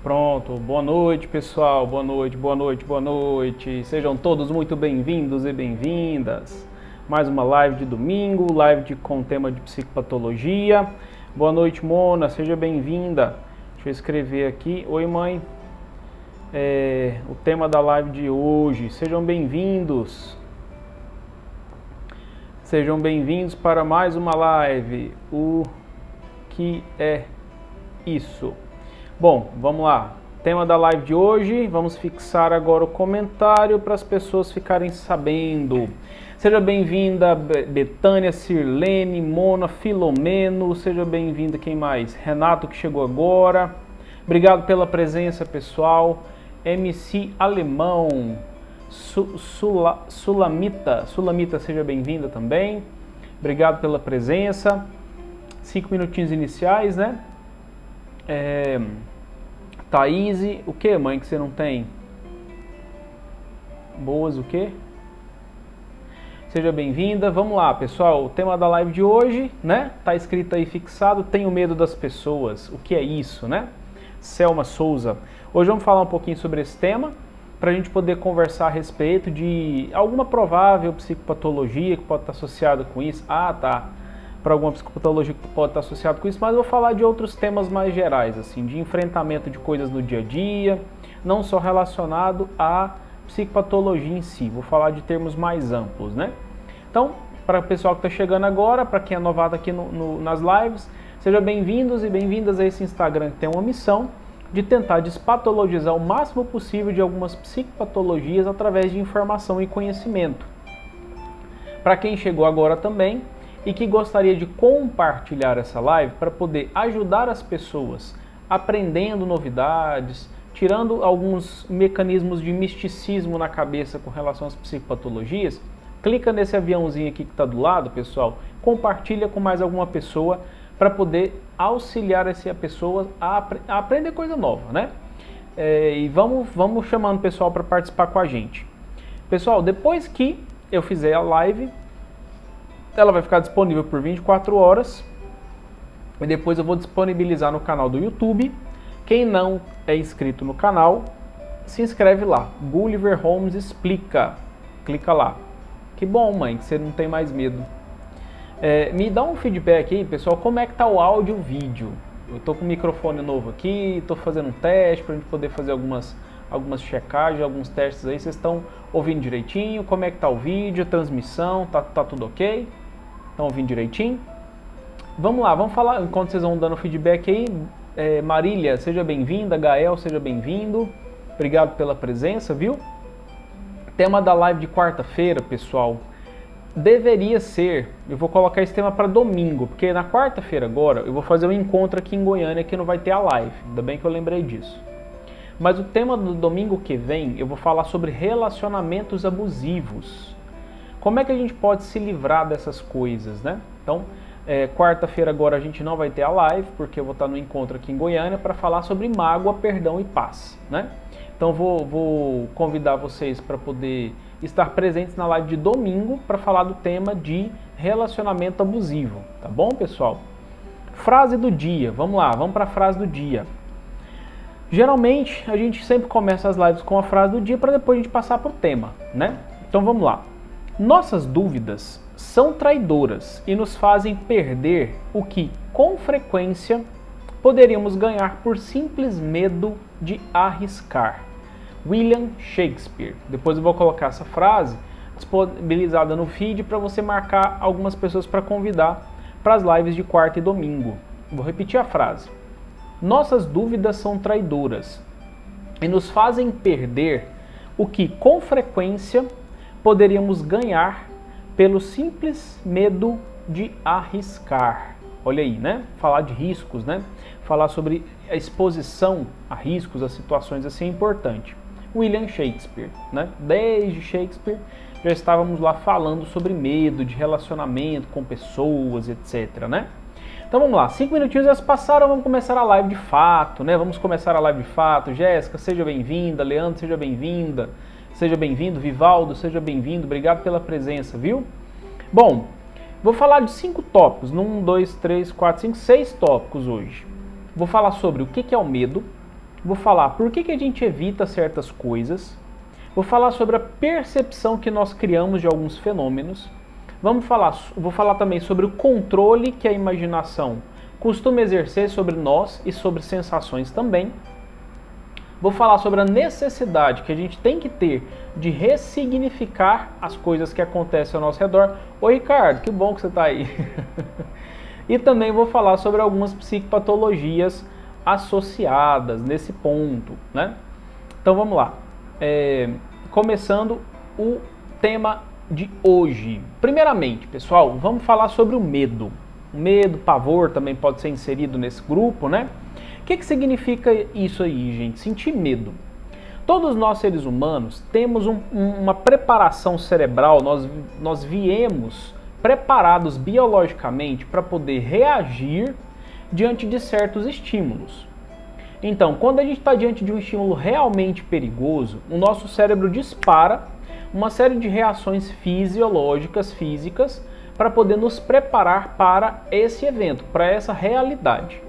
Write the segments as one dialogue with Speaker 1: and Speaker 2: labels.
Speaker 1: Pronto, boa noite pessoal, boa noite, boa noite, boa noite. Sejam todos muito bem-vindos e bem-vindas. Mais uma live de domingo, com tema de psicopatologia. Boa noite, Mona, seja bem-vinda. Deixa eu escrever aqui. Oi, mãe. O tema da live de hoje. Sejam bem-vindos. Sejam bem-vindos para mais uma live. O que é isso? Bom, vamos lá. Tema da live de hoje, vamos fixar agora o comentário para as pessoas ficarem sabendo. Seja bem-vinda Betânia, Sirlene, Mona, Filomeno, seja bem-vinda quem mais? Renato que chegou agora. Obrigado pela presença, pessoal. MC Alemão, Sulamita, seja bem-vinda também. Obrigado pela presença. 5 minutinhos iniciais, né? Thaís, o que, mãe, que você não tem? Boas, o que? Seja bem-vinda. Vamos lá, pessoal. O tema da live de hoje, né? Tá escrito aí fixado. Tenho medo das pessoas. O que é isso, né? Selma Souza. Hoje vamos falar um pouquinho sobre esse tema, para a gente poder conversar a respeito de alguma provável psicopatologia que pode estar associada com isso. Para alguma psicopatologia que pode estar associada com isso, mas eu vou falar de outros temas mais gerais, assim, de enfrentamento de coisas no dia a dia, não só relacionado à psicopatologia em si, vou falar de termos mais amplos, né? Então, para o pessoal que está chegando agora, para quem é novato aqui nas lives, sejam bem-vindos e bem-vindas a esse Instagram que tem uma missão de tentar despatologizar o máximo possível de algumas psicopatologias através de informação e conhecimento. Para quem chegou agora também, e que gostaria de compartilhar essa live para poder ajudar as pessoas aprendendo novidades, tirando alguns mecanismos de misticismo na cabeça com relação às psicopatologias, clica nesse aviãozinho aqui que está do lado, pessoal, compartilha com mais alguma pessoa para poder auxiliar essa pessoa a aprender coisa nova, né? E vamos chamando o pessoal para participar com a gente. Pessoal, depois que eu fizer a live, ela vai ficar disponível por 24 horas e depois eu vou disponibilizar no canal do YouTube. Quem não é inscrito no canal, se inscreve lá, Gulliver Holmes Explica, clica lá. Que bom, mãe, que você não tem mais medo. Me dá um feedback aí, pessoal, como é que tá o áudio e o vídeo. Eu tô com um microfone novo aqui, tô fazendo um teste pra gente poder fazer algumas checagens, alguns testes aí. Vocês estão ouvindo direitinho? Como é que tá o vídeo, a transmissão, tá tudo ok? Estão ouvindo direitinho? Vamos lá, vamos falar, enquanto vocês vão dando feedback aí. Marília, seja bem-vinda. Gael, seja bem-vindo. Obrigado pela presença, viu? Tema da live de quarta-feira, pessoal, deveria ser, eu vou colocar esse tema para domingo, porque na quarta-feira agora eu vou fazer um encontro aqui em Goiânia que não vai ter a live, ainda bem que eu lembrei disso. Mas o tema do domingo que vem, eu vou falar sobre relacionamentos abusivos. Como é que a gente pode se livrar dessas coisas, né? Então, quarta-feira agora a gente não vai ter a live, porque eu vou estar no encontro aqui em Goiânia para falar sobre mágoa, perdão e paz, né? Então, vou convidar vocês para poder estar presentes na live de domingo para falar do tema de relacionamento abusivo, tá bom, pessoal? Frase do dia, vamos lá, vamos para a frase do dia. Geralmente, a gente sempre começa as lives com a frase do dia para depois a gente passar para o tema, né? Então, vamos lá. Nossas dúvidas são traidoras e nos fazem perder o que, com frequência, poderíamos ganhar por simples medo de arriscar. William Shakespeare. Depois eu vou colocar essa frase disponibilizada no feed para você marcar algumas pessoas para convidar para as lives de quarta e domingo. Vou repetir a frase. Nossas dúvidas são traidoras e nos fazem perder o que, com frequência, poderíamos ganhar pelo simples medo de arriscar. Olha aí, né? Falar de riscos, né? Falar sobre a exposição a riscos, a situações assim é importante. William Shakespeare, né? Desde Shakespeare já estávamos lá falando sobre medo de relacionamento com pessoas, etc, né? Então vamos lá, 5 minutinhos já se passaram, vamos começar a live de fato, né? Vamos começar a live de fato. Jéssica, seja bem-vinda. Leandro, seja bem-vinda. Seja bem-vindo. Vivaldo, seja bem-vindo. Obrigado pela presença, viu? Bom, vou falar de 5 tópicos. 1, 2, 3, 4, 5, 6 tópicos hoje. Vou falar sobre o que é o medo, Vou falar por que a gente evita certas coisas. Vou falar sobre a percepção que nós criamos de alguns fenômenos. Vou falar também sobre o controle que a imaginação costuma exercer sobre nós e sobre sensações também. Vou falar sobre a necessidade que a gente tem que ter de ressignificar as coisas que acontecem ao nosso redor. Oi, Ricardo, que bom que você está aí. E também vou falar sobre algumas psicopatologias associadas nesse ponto, né? Então vamos lá. Começando o tema de hoje. Primeiramente, pessoal, vamos falar sobre o medo. O medo, pavor também pode ser inserido nesse grupo, né? O que significa isso aí, gente? Sentir medo. Todos nós seres humanos temos uma preparação cerebral, nós viemos preparados biologicamente para poder reagir diante de certos estímulos. Então, quando a gente está diante de um estímulo realmente perigoso, o nosso cérebro dispara uma série de reações fisiológicas, físicas, para poder nos preparar para esse evento, para essa realidade.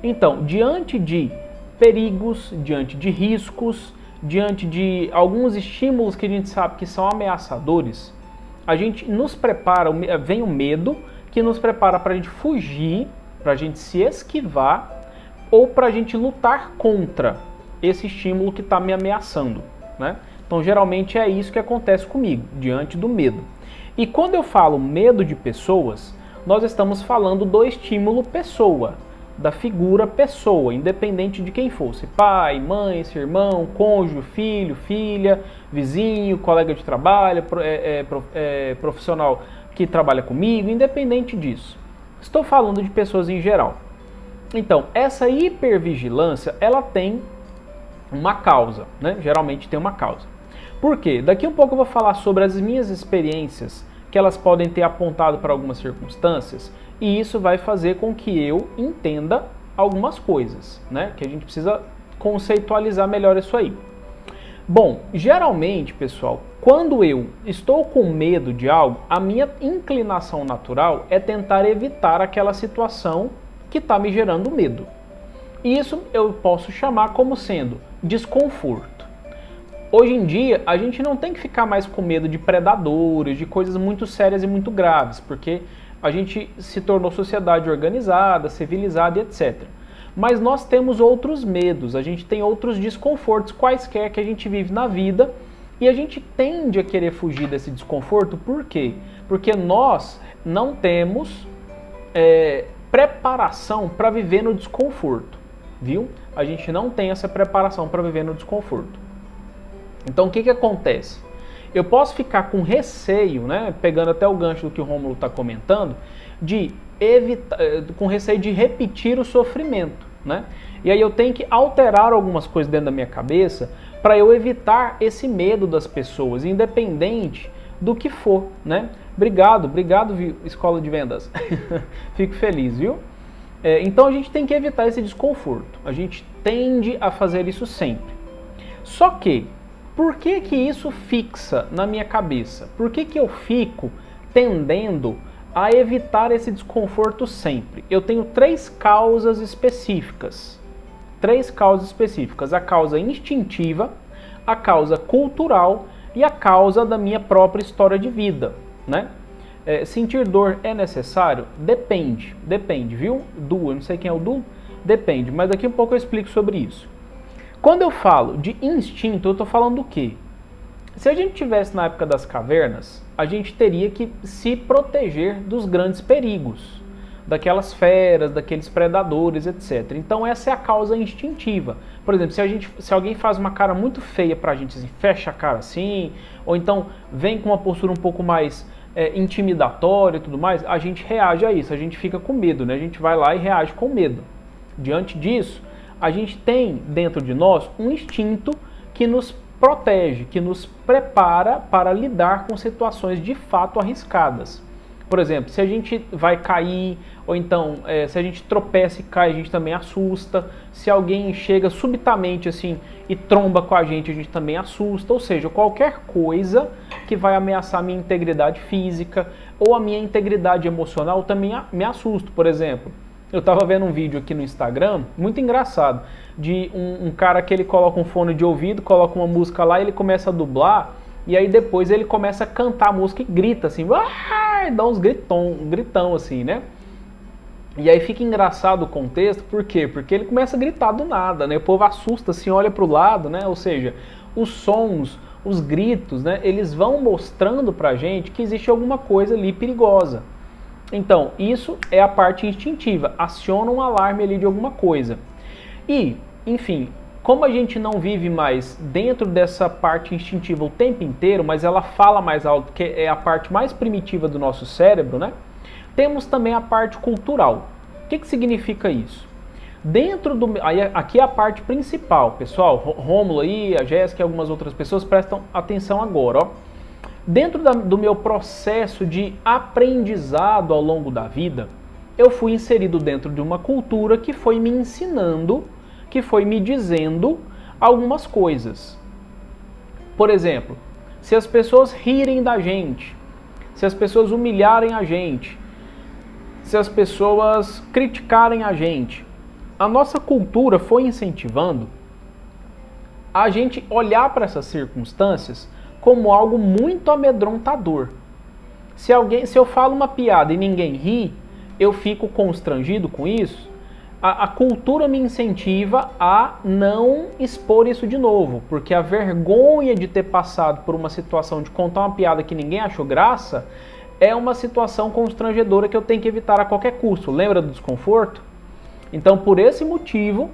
Speaker 1: Então, diante de perigos, diante de riscos, diante de alguns estímulos que a gente sabe que são ameaçadores, a gente nos prepara, vem o medo que nos prepara para a gente fugir, para a gente se esquivar ou para a gente lutar contra esse estímulo que está me ameaçando, né? Então, geralmente é isso que acontece comigo, diante do medo. E quando eu falo medo de pessoas, nós estamos falando do estímulo pessoa, da figura pessoa, independente de quem fosse, pai, mãe, seu irmão, cônjuge, filho, filha, vizinho, colega de trabalho, profissional que trabalha comigo, independente disso. Estou falando de pessoas em geral. Então, essa hipervigilância, ela tem uma causa, né? Geralmente tem uma causa. Por quê? Daqui um pouco eu vou falar sobre as minhas experiências, que elas podem ter apontado para algumas circunstâncias, e isso vai fazer com que eu entenda algumas coisas, né? Que a gente precisa conceitualizar melhor isso aí. Bom, geralmente, pessoal, quando eu estou com medo de algo, a minha inclinação natural é tentar evitar aquela situação que está me gerando medo. Isso eu posso chamar como sendo desconforto. Hoje em dia, a gente não tem que ficar mais com medo de predadores, de coisas muito sérias e muito graves, porque a gente se tornou sociedade organizada, civilizada e etc. Mas nós temos outros medos, a gente tem outros desconfortos quaisquer que a gente vive na vida e a gente tende a querer fugir desse desconforto. Por quê? Porque nós não temos preparação para viver no desconforto, viu? A gente não tem essa preparação para viver no desconforto. Então o que acontece? Eu posso ficar com receio, né, pegando até o gancho do que o Rômulo está comentando, com receio de repetir o sofrimento, né? E aí eu tenho que alterar algumas coisas dentro da minha cabeça para eu evitar esse medo das pessoas, independente do que for, né? Obrigado, Escola de Vendas. Fico feliz, viu? Então a gente tem que evitar esse desconforto. A gente tende a fazer isso sempre. Só que, por que isso fixa na minha cabeça? Por que eu fico tendendo a evitar esse desconforto sempre? Eu tenho três causas específicas. A causa instintiva, a causa cultural e a causa da minha própria história de vida, né? Sentir dor é necessário? Depende, viu? Eu não sei quem é o Du, depende, mas daqui a pouco eu explico sobre isso. Quando eu falo de instinto, eu estou falando do quê? Se a gente estivesse na época das cavernas, a gente teria que se proteger dos grandes perigos, daquelas feras, daqueles predadores, etc. Então essa é a causa instintiva. Por exemplo, se alguém faz uma cara muito feia pra gente, assim, fecha a cara assim, ou então vem com uma postura um pouco mais intimidatória e tudo mais, a gente reage a isso, a gente fica com medo, né? A gente vai lá e reage com medo. Diante disso, a gente tem dentro de nós um instinto que nos protege, que nos prepara para lidar com situações de fato arriscadas. Por exemplo, se a gente vai cair, ou então se a gente tropeça e cai, a gente também assusta. Se alguém chega subitamente assim e tromba com a gente também assusta. Ou seja, qualquer coisa que vai ameaçar a minha integridade física ou a minha integridade emocional também me assusta. Por exemplo, Eu tava vendo um vídeo aqui no Instagram, muito engraçado, de um cara que ele coloca um fone de ouvido, coloca uma música lá, ele começa a dublar, e aí depois ele começa a cantar a música e grita assim, dá uns gritão assim, né? E aí fica engraçado o contexto, por quê? Porque ele começa a gritar do nada, né? O povo assusta, assim, olha pro lado, né? Ou seja, os sons, os gritos, né? Eles vão mostrando pra gente que existe alguma coisa ali perigosa. Então, isso é a parte instintiva, aciona um alarme ali de alguma coisa. E, enfim, como a gente não vive mais dentro dessa parte instintiva o tempo inteiro, mas ela fala mais alto, que é a parte mais primitiva do nosso cérebro, né? Temos também a parte cultural. O que significa isso? Aqui é a parte principal, pessoal. Rômulo aí, a Jéssica e algumas outras pessoas prestam atenção agora, ó. Dentro do meu processo de aprendizado ao longo da vida, eu fui inserido dentro de uma cultura que foi me ensinando, que foi me dizendo algumas coisas. Por exemplo, se as pessoas rirem da gente, se as pessoas humilharem a gente, se as pessoas criticarem a gente, a nossa cultura foi incentivando a gente olhar para essas circunstâncias como algo muito amedrontador. Se eu falo uma piada e ninguém ri, eu fico constrangido com isso. A cultura me incentiva a não expor isso de novo, porque a vergonha de ter passado por uma situação de contar uma piada que ninguém achou graça é uma situação constrangedora que eu tenho que evitar a qualquer custo. Lembra do desconforto? Então, por esse motivo,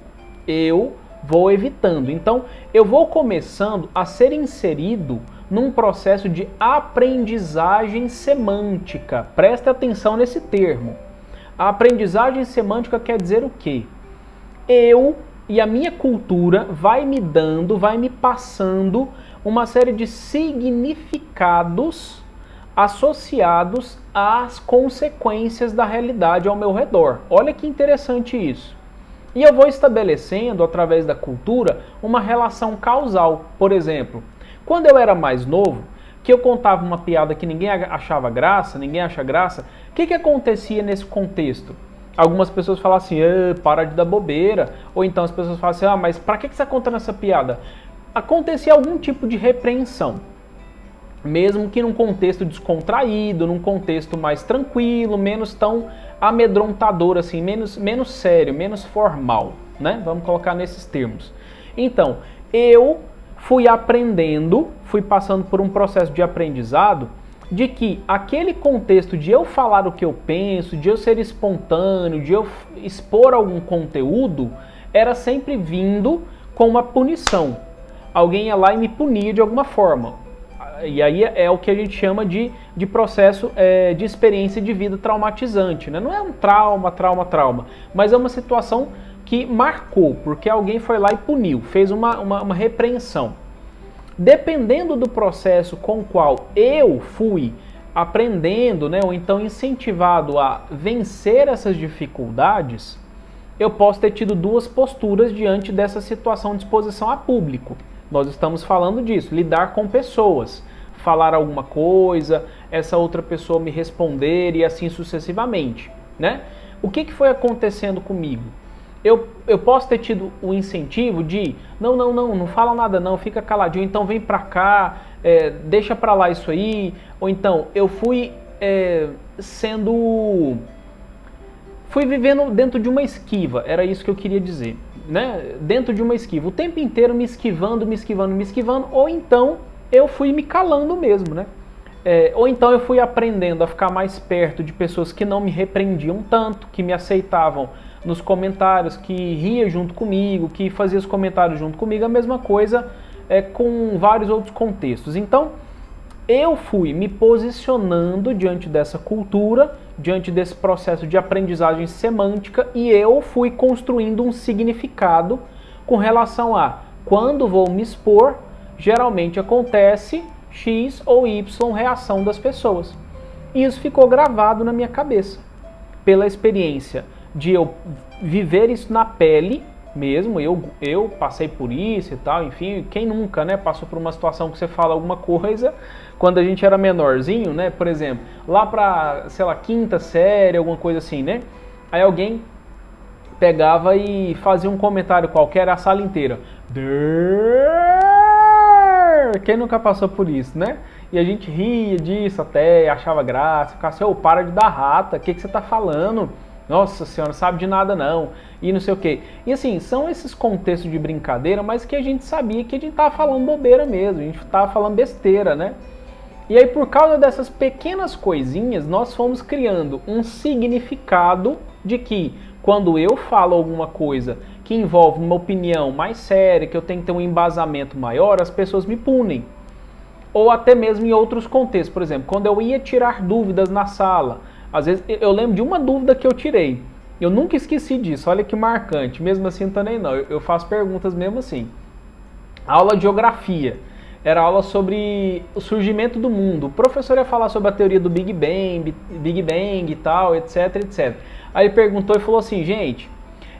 Speaker 1: eu vou evitando. Então, eu vou começando a ser inserido num processo de aprendizagem semântica. Preste atenção nesse termo. A aprendizagem semântica quer dizer o quê? Eu e a minha cultura vai me dando, vai me passando uma série de significados associados às consequências da realidade ao meu redor. Olha que interessante isso. E eu vou estabelecendo, através da cultura, uma relação causal. Por exemplo, quando eu era mais novo, que eu contava uma piada que ninguém achava graça, ninguém acha graça, o que acontecia nesse contexto? Algumas pessoas falavam assim, para de dar bobeira. Ou então as pessoas falavam assim, mas para que você está contando essa piada? Acontecia algum tipo de repreensão. Mesmo que num contexto descontraído, num contexto mais tranquilo, menos tão amedrontador, assim, menos sério, menos formal, né? Vamos colocar nesses termos. Então, eu fui aprendendo, fui passando por um processo de aprendizado de que aquele contexto de eu falar o que eu penso, de eu ser espontâneo, de eu expor algum conteúdo, era sempre vindo com uma punição. Alguém ia lá e me punia de alguma forma. E aí é o que a gente chama de processo de experiência de vida traumatizante, né? Não é um trauma, mas é uma situação que marcou, porque alguém foi lá e puniu, fez uma repreensão. Dependendo do processo com o qual eu fui aprendendo, né, ou então incentivado a vencer essas dificuldades, eu posso ter tido duas posturas diante dessa situação de exposição a público. Nós estamos falando disso, lidar com pessoas, falar alguma coisa, essa outra pessoa me responder e assim sucessivamente, né? O que foi acontecendo comigo? Eu posso ter tido o incentivo de não fala nada não, fica caladinho, então vem pra cá, deixa pra lá isso aí, ou então eu fui fui vivendo dentro de uma esquiva, era isso que eu queria dizer, né? Dentro de uma esquiva, o tempo inteiro me esquivando, ou então eu fui me calando mesmo, né? Ou então eu fui aprendendo a ficar mais perto de pessoas que não me repreendiam tanto, que me aceitavam nos comentários, que ria junto comigo, que fazia os comentários junto comigo, a mesma coisa com vários outros contextos. Então, eu fui me posicionando diante dessa cultura, diante desse processo de aprendizagem semântica, e eu fui construindo um significado com relação a quando vou me expor, geralmente acontece X ou Y reação das pessoas. E isso ficou gravado na minha cabeça, pela experiência de eu viver isso na pele mesmo, eu passei por isso e tal, enfim, quem nunca, né, passou por uma situação que você fala alguma coisa, quando a gente era menorzinho, né, por exemplo, lá pra, sei lá, quinta série, alguma coisa assim, né, aí alguém pegava e fazia um comentário qualquer, a sala inteira. Quem nunca passou por isso, né? E a gente ria disso até, achava graça, ficava assim, ô, para de dar rata, o que você tá falando? Nossa senhora, não sabe de nada não, e não sei o quê. E assim, são esses contextos de brincadeira, mas que a gente sabia que a gente tava falando bobeira mesmo, a gente tava falando besteira, né? E aí, por causa dessas pequenas coisinhas, nós fomos criando um significado de que, quando eu falo alguma coisa que envolve uma opinião mais séria, que eu tenho que ter um embasamento maior, as pessoas me punem. Ou até mesmo em outros contextos. Por exemplo, quando eu ia tirar dúvidas na sala, às vezes eu lembro de uma dúvida que eu tirei. Eu nunca esqueci disso, olha que marcante. Mesmo assim, também não, eu faço perguntas mesmo assim. Aula de geografia. Era aula sobre o surgimento do mundo. O professor ia falar sobre a teoria do Big Bang e tal, etc, etc. Aí ele perguntou e falou assim, gente,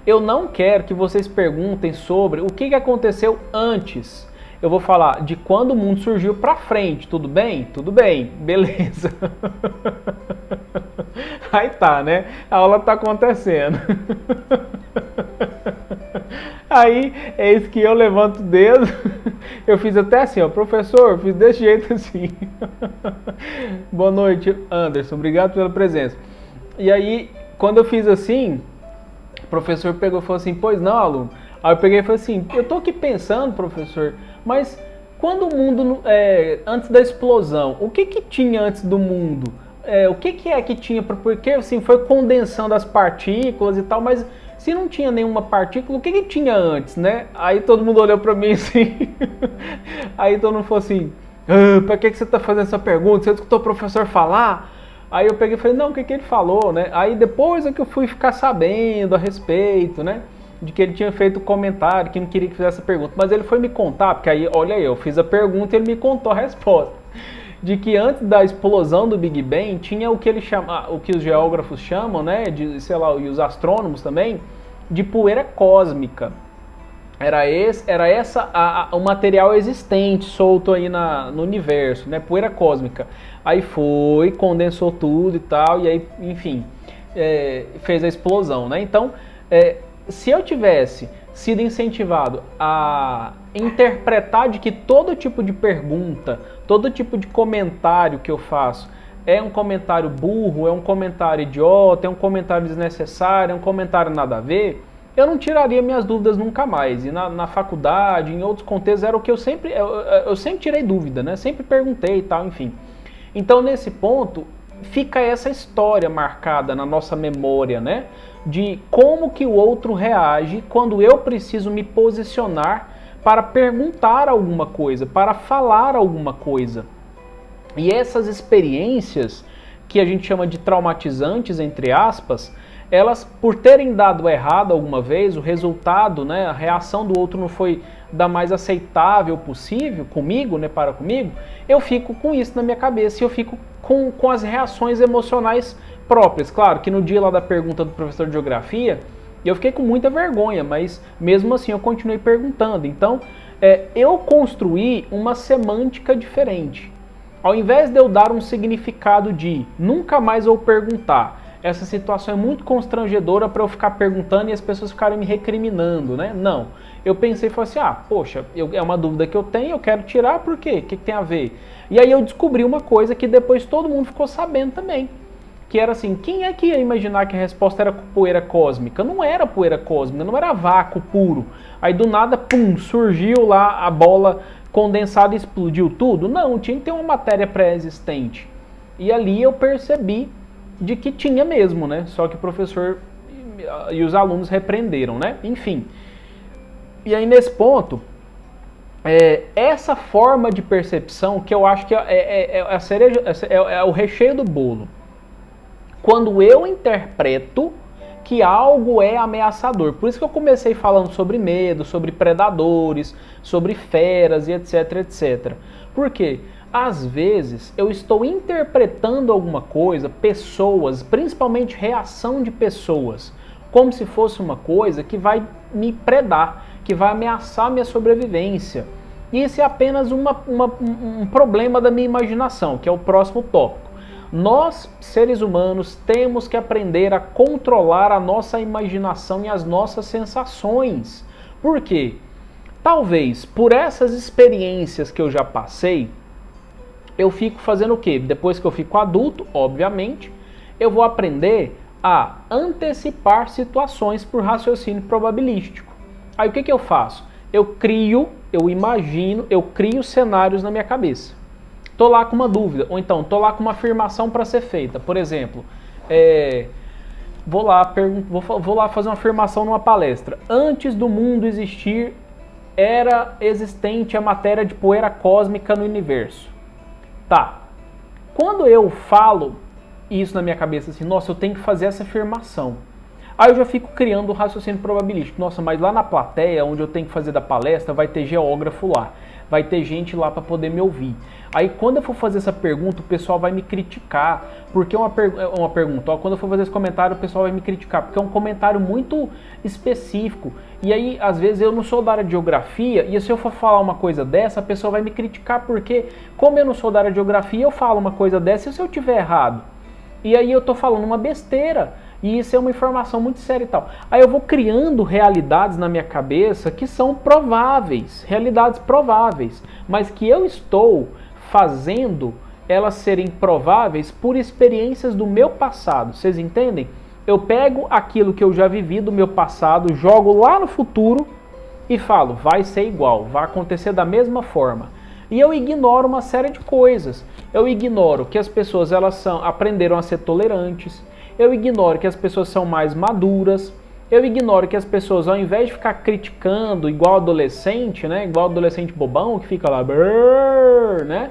Speaker 1: eu não quero que vocês perguntem sobre o que aconteceu antes. Eu vou falar de quando o mundo surgiu pra frente, tudo bem? Tudo bem, beleza. Aí tá, né? A aula tá acontecendo. Aí, eis que eu levanto o dedo, eu fiz até assim, ó, professor, eu fiz desse jeito assim. Boa noite, Anderson, obrigado pela presença. E aí, quando eu fiz assim, o professor pegou e falou assim, pois não, aluno? Aí eu peguei e falei assim, eu tô aqui pensando, professor, mas quando o mundo, antes da explosão, o que tinha antes do mundo? O que que tinha, porque assim, foi condensando as partículas e tal, mas se não tinha nenhuma partícula, o que tinha antes, né? Aí todo mundo olhou pra mim assim, aí todo mundo falou assim, pra que você tá fazendo essa pergunta? Você escutou o professor falar? Aí eu peguei e falei, não, o que ele falou, né? Aí depois é que eu fui ficar sabendo a respeito, né? De que ele tinha feito comentário, que não queria que fizesse essa pergunta. Mas ele foi me contar, porque aí, olha aí, eu fiz a pergunta e ele me contou a resposta. De que antes da explosão do Big Bang, tinha o que ele chama, o que os geógrafos chamam, né? De, sei lá, e os astrônomos também, de poeira cósmica. Era o material existente, solto aí no universo, né? Poeira cósmica. Aí foi, condensou tudo e tal, e aí, enfim, fez a explosão, né? Então, se eu tivesse sido incentivado a interpretar de que todo tipo de pergunta, todo tipo de comentário que eu faço é um comentário burro, é um comentário idiota, é um comentário desnecessário, é um comentário nada a ver, eu não tiraria minhas dúvidas nunca mais. E na faculdade, em outros contextos, era o que eu sempre tirei dúvida, né? Sempre perguntei e tal, enfim. Então, nesse ponto, fica essa história marcada na nossa memória, né? De como que o outro reage quando eu preciso me posicionar para perguntar alguma coisa, para falar alguma coisa. E essas experiências, que a gente chama de traumatizantes, entre aspas, elas, por terem dado errado alguma vez, o resultado, né, a reação do outro não foi da mais aceitável possível comigo, né, para comigo, eu fico com isso na minha cabeça e eu fico com as reações emocionais próprias. Claro que no dia lá da pergunta do professor de geografia, eu fiquei com muita vergonha, mas mesmo assim eu continuei perguntando. Então, eu construí uma semântica diferente. Ao invés de eu dar um significado de nunca mais vou perguntar, essa situação é muito constrangedora para eu ficar perguntando e as pessoas ficarem me recriminando, né? Não. Eu pensei e falei assim, poxa, é uma dúvida que eu tenho, eu quero tirar, por quê? O que tem a ver? E aí eu descobri uma coisa que depois todo mundo ficou sabendo também. Que era assim, quem é que ia imaginar que a resposta era poeira cósmica? Não era poeira cósmica, não era vácuo puro. Aí do nada, pum, surgiu lá a bola condensada e explodiu tudo. Não, tinha que ter uma matéria pré-existente. E ali eu percebi de que tinha mesmo, né? Só que o professor e os alunos repreenderam, né? Enfim. E aí nesse ponto, essa forma de percepção que eu acho que a cereja, é o recheio do bolo. Quando eu interpreto que algo é ameaçador. Por isso que eu comecei falando sobre medo, sobre predadores, sobre feras e etc, etc. Por quê? Às vezes eu estou interpretando alguma coisa, pessoas, principalmente reação de pessoas, como se fosse uma coisa que vai me predar, que vai ameaçar minha sobrevivência. E isso é apenas um problema da minha imaginação, que é o próximo tópico. Nós, seres humanos, temos que aprender a controlar a nossa imaginação e as nossas sensações. Por quê? Talvez por essas experiências que eu já passei, eu fico fazendo o quê? Depois que eu fico adulto, obviamente, eu vou aprender a antecipar situações por raciocínio probabilístico. Aí o que eu faço? Eu crio, eu imagino, eu crio cenários na minha cabeça. Tô lá com uma dúvida, ou então tô lá com uma afirmação para ser feita. Por exemplo, vou lá fazer uma afirmação numa palestra. Antes do mundo existir, era existente a matéria de poeira cósmica no universo. Tá. Quando eu falo isso na minha cabeça, assim, nossa, eu tenho que fazer essa afirmação. Aí eu já fico criando um raciocínio probabilístico. Nossa, mas lá na plateia, onde eu tenho que fazer da palestra, vai ter geógrafo lá. Vai ter gente lá para poder me ouvir. Aí quando eu for fazer essa pergunta, o pessoal vai me criticar. Porque é uma pergunta. Ó, quando eu for fazer esse comentário, o pessoal vai me criticar. Porque é um comentário muito específico. E aí, às vezes, eu não sou da área de geografia. E se eu for falar uma coisa dessa, a pessoa vai me criticar. Porque, como eu não sou da área de geografia, eu falo uma coisa dessa e se eu tiver errado? E aí eu tô falando uma besteira. E isso é uma informação muito séria e tal. Aí eu vou criando realidades na minha cabeça que são prováveis, realidades prováveis, mas que eu estou fazendo elas serem prováveis por experiências do meu passado. Vocês entendem? Eu pego aquilo que eu já vivi do meu passado, jogo lá no futuro e falo, vai ser igual, vai acontecer da mesma forma. E eu ignoro uma série de coisas. Eu ignoro que as pessoas aprenderam a ser tolerantes. Eu ignoro que as pessoas são mais maduras. Eu ignoro que as pessoas, ao invés de ficar criticando igual adolescente, né? Igual adolescente bobão que fica lá, né?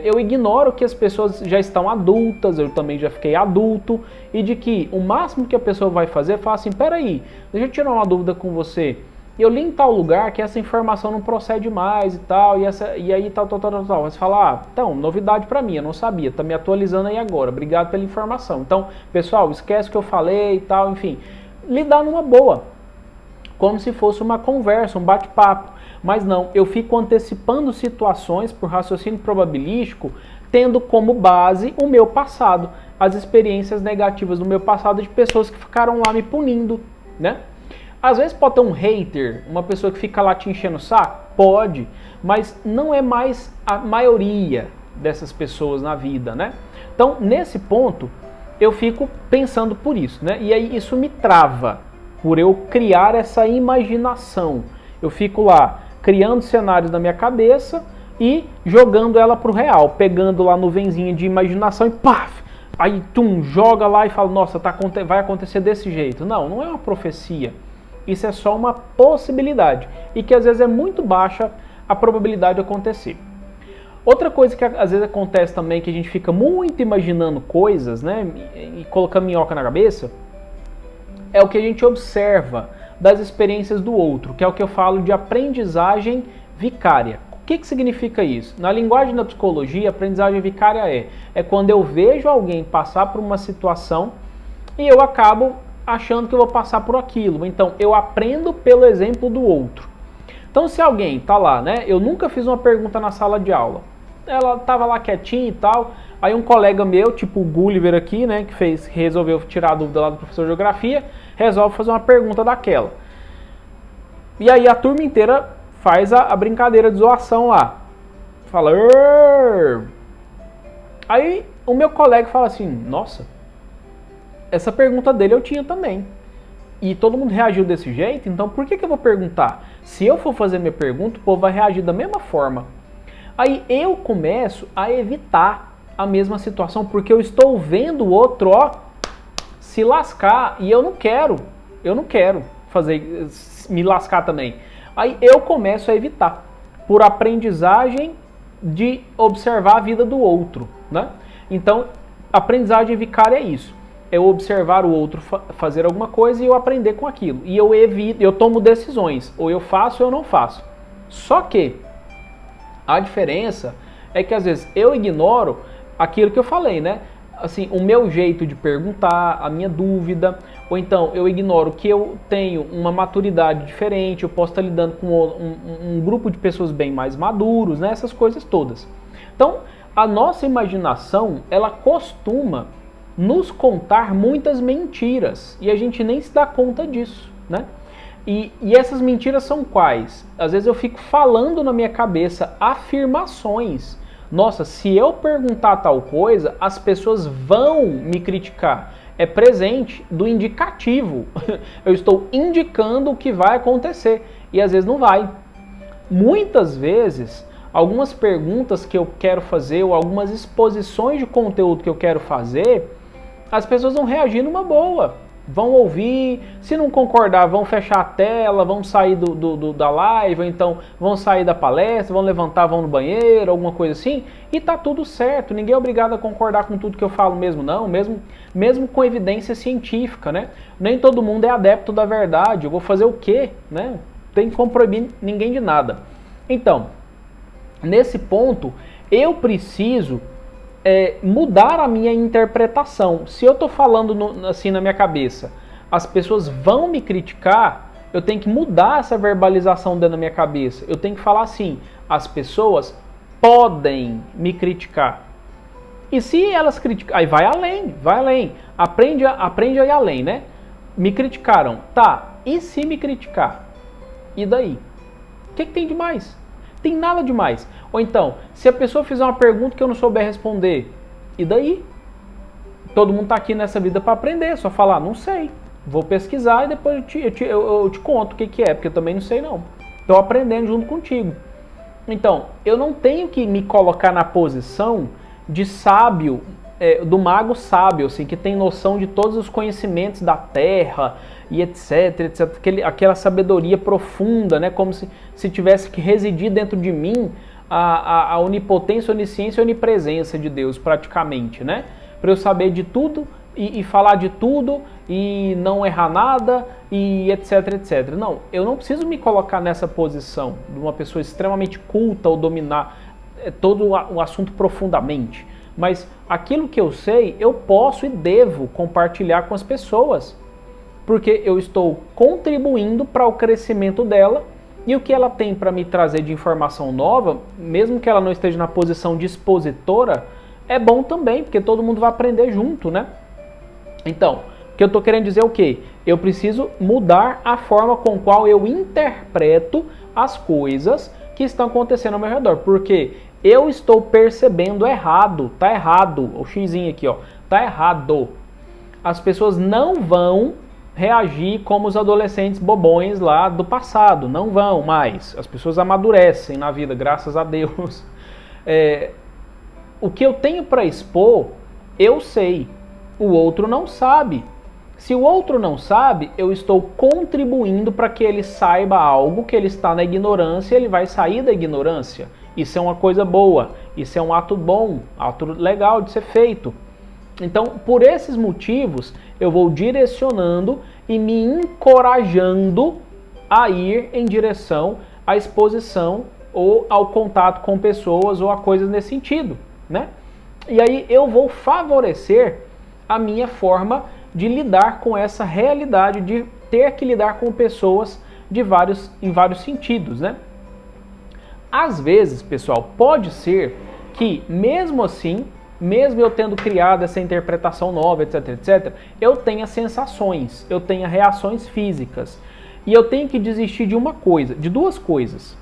Speaker 1: Eu ignoro que as pessoas já estão adultas, eu também já fiquei adulto, e de que o máximo que a pessoa vai fazer é falar assim, peraí, deixa eu tirar uma dúvida com você. Eu li em tal lugar que essa informação não procede mais e tal, e aí tal. Você fala, então, novidade pra mim, eu não sabia, tá me atualizando aí agora, obrigado pela informação. Então, pessoal, esquece o que eu falei e tal, enfim, lidar numa boa, como se fosse uma conversa, um bate-papo. Mas não, eu fico antecipando situações por raciocínio probabilístico, tendo como base o meu passado, as experiências negativas do meu passado de pessoas que ficaram lá me punindo, né? Às vezes pode ter um hater, uma pessoa que fica lá te enchendo o saco? Pode, mas não é mais a maioria dessas pessoas na vida, né? Então, nesse ponto, eu fico pensando por isso, né? E aí isso me trava, por eu criar essa imaginação. Eu fico lá criando cenários na minha cabeça e jogando ela pro real, pegando lá a nuvenzinha de imaginação e paf! Aí, joga lá e fala, nossa, vai acontecer desse jeito. Não, não é uma profecia. Isso é só uma possibilidade e que às vezes é muito baixa a probabilidade de acontecer. Outra coisa que às vezes acontece também, que a gente fica muito imaginando coisas, né, e colocando minhoca na cabeça, é o que a gente observa das experiências do outro, que é o que eu falo de aprendizagem vicária. O que significa isso? Na linguagem da psicologia, aprendizagem vicária é quando eu vejo alguém passar por uma situação e eu acabo achando que eu vou passar por aquilo. Então, eu aprendo pelo exemplo do outro. Então, se alguém tá lá, né? Eu nunca fiz uma pergunta na sala de aula. Ela tava lá quietinha e tal. Aí um colega meu, tipo o Gulliver aqui, né? Que resolveu tirar a dúvida lá do professor de geografia, resolve fazer uma pergunta daquela. E aí a turma inteira faz a brincadeira de zoação lá. Fala... Arr! Aí o meu colega fala assim, nossa... Essa pergunta dele eu tinha também. E todo mundo reagiu desse jeito, então por que eu vou perguntar? Se eu for fazer minha pergunta, o povo vai reagir da mesma forma. Aí eu começo a evitar a mesma situação, porque eu estou vendo o outro, ó, se lascar, e eu não quero me lascar também. Aí eu começo a evitar, por aprendizagem de observar a vida do outro, né? Então, aprendizagem vicária é isso. Eu observar o outro fazer alguma coisa e eu aprender com aquilo. E eu tomo decisões, ou eu faço ou eu não faço. Só que a diferença é que às vezes eu ignoro aquilo que eu falei, né? Assim, o meu jeito de perguntar, a minha dúvida, ou então eu ignoro que eu tenho uma maturidade diferente, eu posso estar lidando com um grupo de pessoas bem mais maduros, né? Essas coisas todas. Então, a nossa imaginação, ela costuma nos contar muitas mentiras e a gente nem se dá conta disso, né? E essas mentiras são quais? Às vezes eu fico falando na minha cabeça afirmações. Nossa, se eu perguntar tal coisa, as pessoas vão me criticar. É presente do indicativo. Eu estou indicando o que vai acontecer e às vezes não vai. Muitas vezes, algumas perguntas que eu quero fazer ou algumas exposições de conteúdo que eu quero fazer, as pessoas vão reagir numa boa. Vão ouvir, se não concordar, vão fechar a tela, vão sair da live, ou então vão sair da palestra, vão levantar, vão no banheiro, alguma coisa assim, e tá tudo certo. Ninguém é obrigado a concordar com tudo que eu falo mesmo, não, mesmo com evidência científica, né? Nem todo mundo é adepto da verdade, eu vou fazer o quê, né? Tem como proibir ninguém de nada. Então, nesse ponto, eu preciso mudar a minha interpretação. Se eu estou falando assim na minha cabeça, as pessoas vão me criticar, eu tenho que mudar essa verbalização dentro da minha cabeça. Eu tenho que falar assim, as pessoas podem me criticar. E se elas criticam, aí vai além. Aprende a ir além, né? Me criticaram. Tá, e se me criticar? E daí? O que tem de mais? Tem nada demais. Ou então, se a pessoa fizer uma pergunta que eu não souber responder, e daí? Todo mundo está aqui nessa vida para aprender, só falar, não sei. Vou pesquisar e depois eu te conto o que é, porque eu também não sei não. Estou aprendendo junto contigo. Então, eu não tenho que me colocar na posição de sábio, do mago sábio, assim, que tem noção de todos os conhecimentos da terra e etc, aquela sabedoria profunda, né, como se tivesse que residir dentro de mim a onipotência, onisciência e onipresença de Deus, praticamente, né, para eu saber de tudo e falar de tudo e não errar nada e etc. Não, eu não preciso me colocar nessa posição de uma pessoa extremamente culta ou dominar todo o assunto profundamente. Mas aquilo que eu sei, eu posso e devo compartilhar com as pessoas, porque eu estou contribuindo para o crescimento dela e o que ela tem para me trazer de informação nova, mesmo que ela não esteja na posição de expositora, é bom também, porque todo mundo vai aprender junto, né? Então, o que eu estou querendo dizer é o quê? Eu preciso mudar a forma com qual eu interpreto as coisas que estão acontecendo ao meu redor, porque eu estou percebendo errado, tá errado, o xizinho aqui, ó, tá errado. As pessoas não vão reagir como os adolescentes bobões lá do passado, não vão mais. As pessoas amadurecem na vida, graças a Deus. O que eu tenho para expor, eu sei, o outro não sabe. Se o outro não sabe, eu estou contribuindo para que ele saiba algo, que ele está na ignorância, ele vai sair da ignorância. Isso é uma coisa boa, isso é um ato bom, ato legal de ser feito. Então, por esses motivos, eu vou direcionando e me encorajando a ir em direção à exposição ou ao contato com pessoas ou a coisas nesse sentido, né? E aí eu vou favorecer a minha forma de lidar com essa realidade de ter que lidar com pessoas em vários sentidos, né? Às vezes, pessoal, pode ser que mesmo assim, mesmo eu tendo criado essa interpretação nova, etc, eu tenha sensações, eu tenha reações físicas. E eu tenho que desistir de uma coisa, de duas coisas.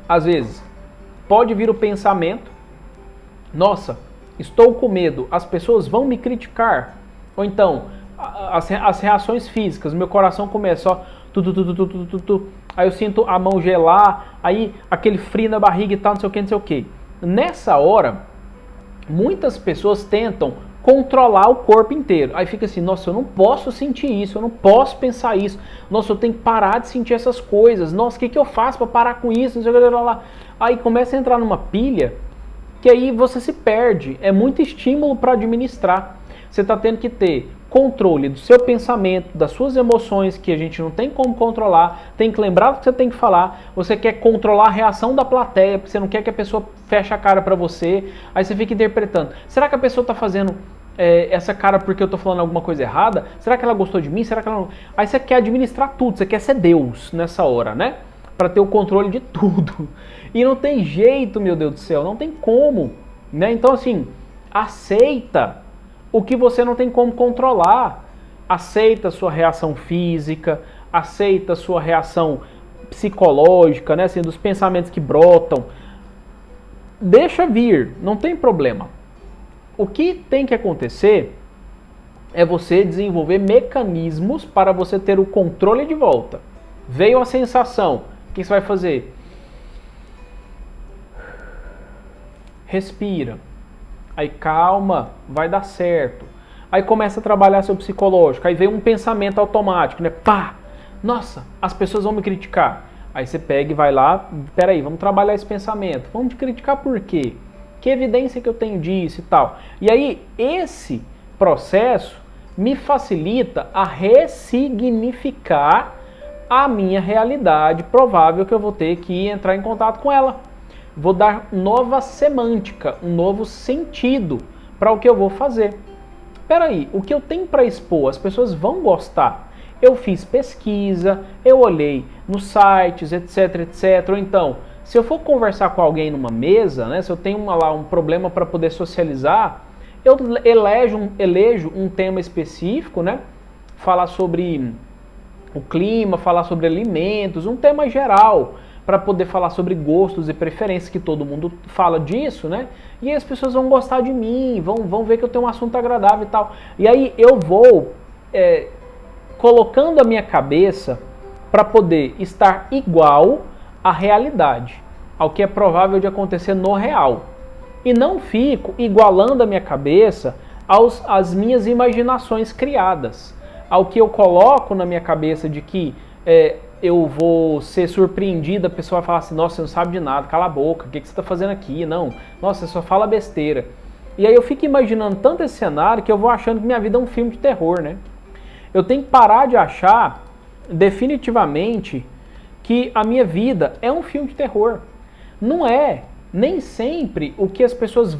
Speaker 1: Às vezes, pode vir o pensamento, nossa, estou com medo, as pessoas vão me criticar. Ou então, as reações físicas, meu coração começa, ó, aí eu sinto a mão gelar, aí aquele frio na barriga e tal, não sei o que. Nessa hora, muitas pessoas tentam controlar o corpo inteiro. Aí fica assim, nossa, eu não posso sentir isso, eu não posso pensar isso. Nossa, eu tenho que parar de sentir essas coisas. Nossa, o que eu faço para parar com isso? Não sei o que lá. Aí começa a entrar numa pilha que aí você se perde. É muito estímulo para administrar. Você está tendo que ter controle do seu pensamento, das suas emoções, que a gente não tem como controlar, tem que lembrar do que você tem que falar, você quer controlar a reação da plateia, porque você não quer que a pessoa feche a cara pra você, aí você fica interpretando, será que a pessoa tá fazendo essa cara porque eu tô falando alguma coisa errada? Será que ela gostou de mim? Será que ela não... Aí você quer administrar tudo, você quer ser Deus nessa hora, né? para ter o controle de tudo. E não tem jeito, meu Deus do céu, não tem como, né? Então assim, aceita o que você não tem como controlar. Aceita a sua reação física, aceita a sua reação psicológica, né? Assim, dos pensamentos que brotam. Deixa vir, não tem problema. O que tem que acontecer é você desenvolver mecanismos para você ter o controle de volta. Veio a sensação, o que você vai fazer? Respira. Aí calma, vai dar certo. Aí começa a trabalhar seu psicológico. Aí vem um pensamento automático, né? Pá! Nossa, as pessoas vão me criticar. Aí você pega e vai lá, peraí, vamos trabalhar esse pensamento. Vamos te criticar por quê? Que evidência que eu tenho disso e tal? E aí, esse processo me facilita a ressignificar a minha realidade provável que eu vou ter que entrar em contato com ela. Vou dar nova semântica, um novo sentido para o que eu vou fazer. Peraí, o que eu tenho para expor, as pessoas vão gostar. Eu fiz pesquisa, eu olhei nos sites, etc, etc. Ou então, se eu for conversar com alguém numa mesa, né, se eu tenho lá um problema para poder socializar, eu elejo um tema específico, né, falar sobre o clima, falar sobre alimentos, um tema geral, para poder falar sobre gostos e preferências, que todo mundo fala disso, né? E aí as pessoas vão gostar de mim, vão ver que eu tenho um assunto agradável e tal. E aí eu vou colocando a minha cabeça para poder estar igual à realidade, ao que é provável de acontecer no real. E não fico igualando a minha cabeça às minhas imaginações criadas, ao que eu coloco na minha cabeça de que eu vou ser surpreendido, a pessoa vai falar assim, nossa, você não sabe de nada, cala a boca, o que você está fazendo aqui? Não, nossa, você só fala besteira. E aí eu fico imaginando tanto esse cenário que eu vou achando que minha vida é um filme de terror, né? Eu tenho que parar de achar definitivamente que a minha vida é um filme de terror. Não é. Nem sempre o que as pessoas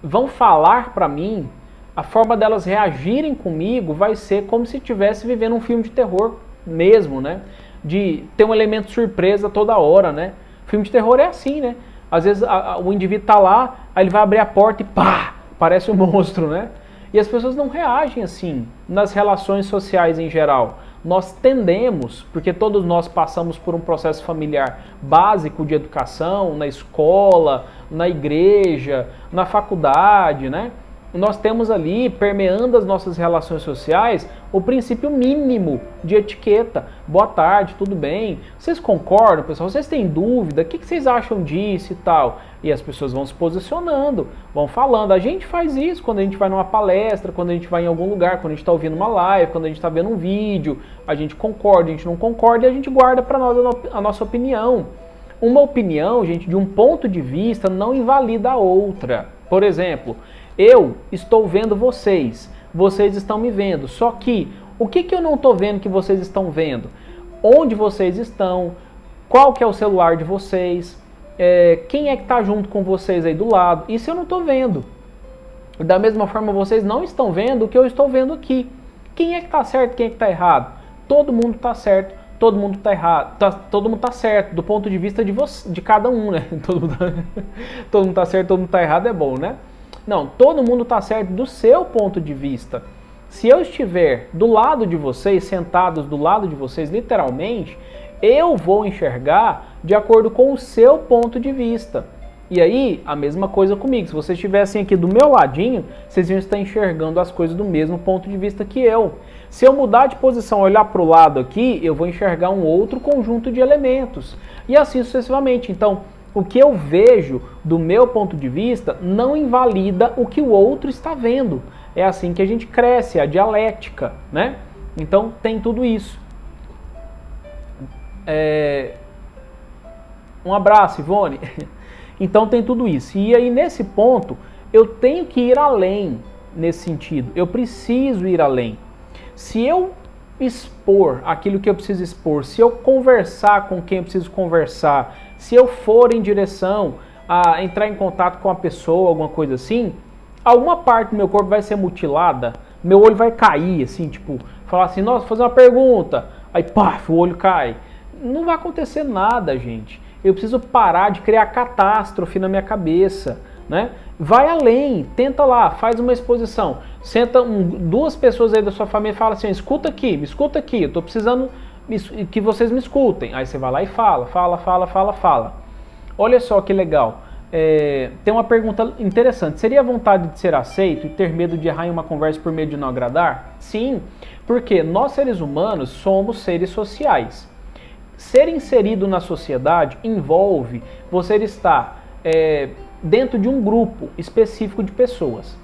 Speaker 1: vão falar pra mim, a forma delas reagirem comigo vai ser como se estivesse vivendo um filme de terror mesmo, né? De ter um elemento surpresa toda hora, né? Filme de terror é assim, né? Às vezes o indivíduo tá lá, aí ele vai abrir a porta e pá, parece um monstro, né? E as pessoas não reagem assim nas relações sociais em geral. Nós tendemos, porque todos nós passamos por um processo familiar básico de educação, na escola, na igreja, na faculdade, né? Nós temos ali, permeando as nossas relações sociais, o princípio mínimo de etiqueta. Boa tarde, tudo bem? Vocês concordam, pessoal? Vocês têm dúvida? O que vocês acham disso e tal? E as pessoas vão se posicionando, vão falando. A gente faz isso quando a gente vai numa palestra, quando a gente vai em algum lugar, quando a gente está ouvindo uma live, quando a gente está vendo um vídeo. A gente concorda, a gente não concorda e a gente guarda para nós a nossa opinião. Uma opinião, gente, de um ponto de vista não invalida a outra. Por exemplo, eu estou vendo vocês, vocês estão me vendo, só que o que eu não estou vendo que vocês estão vendo? Onde vocês estão? Qual que é o celular de vocês? Quem é que está junto com vocês aí do lado? Isso eu não estou vendo. Da mesma forma, vocês não estão vendo o que eu estou vendo aqui. Quem é que está certo, quem é que está errado? Todo mundo está certo, todo mundo está errado, todo mundo está certo, do ponto de vista de cada um, né? Todo mundo está certo, todo mundo está errado é bom, né? Não, todo mundo está certo do seu ponto de vista. Se eu estiver do lado de vocês, sentados do lado de vocês, literalmente, eu vou enxergar de acordo com o seu ponto de vista. E aí, a mesma coisa comigo. Se vocês estivessem aqui do meu ladinho, vocês iam estar enxergando as coisas do mesmo ponto de vista que eu. Se eu mudar de posição, olhar para o lado aqui, eu vou enxergar um outro conjunto de elementos. E assim sucessivamente. Então, o que eu vejo do meu ponto de vista não invalida o que o outro está vendo. É assim que a gente cresce, a dialética, né? Então tem tudo isso. Um abraço, Ivone. Então tem tudo isso. E aí nesse ponto eu tenho que ir além nesse sentido. Eu preciso ir além. Se eu expor aquilo que eu preciso expor, se eu conversar com quem eu preciso conversar, se eu for em direção a entrar em contato com a pessoa, alguma coisa assim, alguma parte do meu corpo vai ser mutilada, meu olho vai cair, assim, tipo, falar assim, nossa, vou fazer uma pergunta, aí pá, o olho cai. não vai acontecer nada, gente. Eu preciso parar de criar catástrofe na minha cabeça, né? Vai além, tenta lá, faz uma exposição. Senta duas pessoas aí da sua família e fala assim, escuta aqui, me escuta aqui, eu tô precisando que vocês me escutem. Aí você vai lá e fala. Olha só que legal. Tem uma pergunta interessante. Seria a vontade de ser aceito e ter medo de errar em uma conversa por medo de não agradar? Sim, porque nós seres humanos somos seres sociais. Ser inserido na sociedade envolve você estar dentro de um grupo específico de pessoas.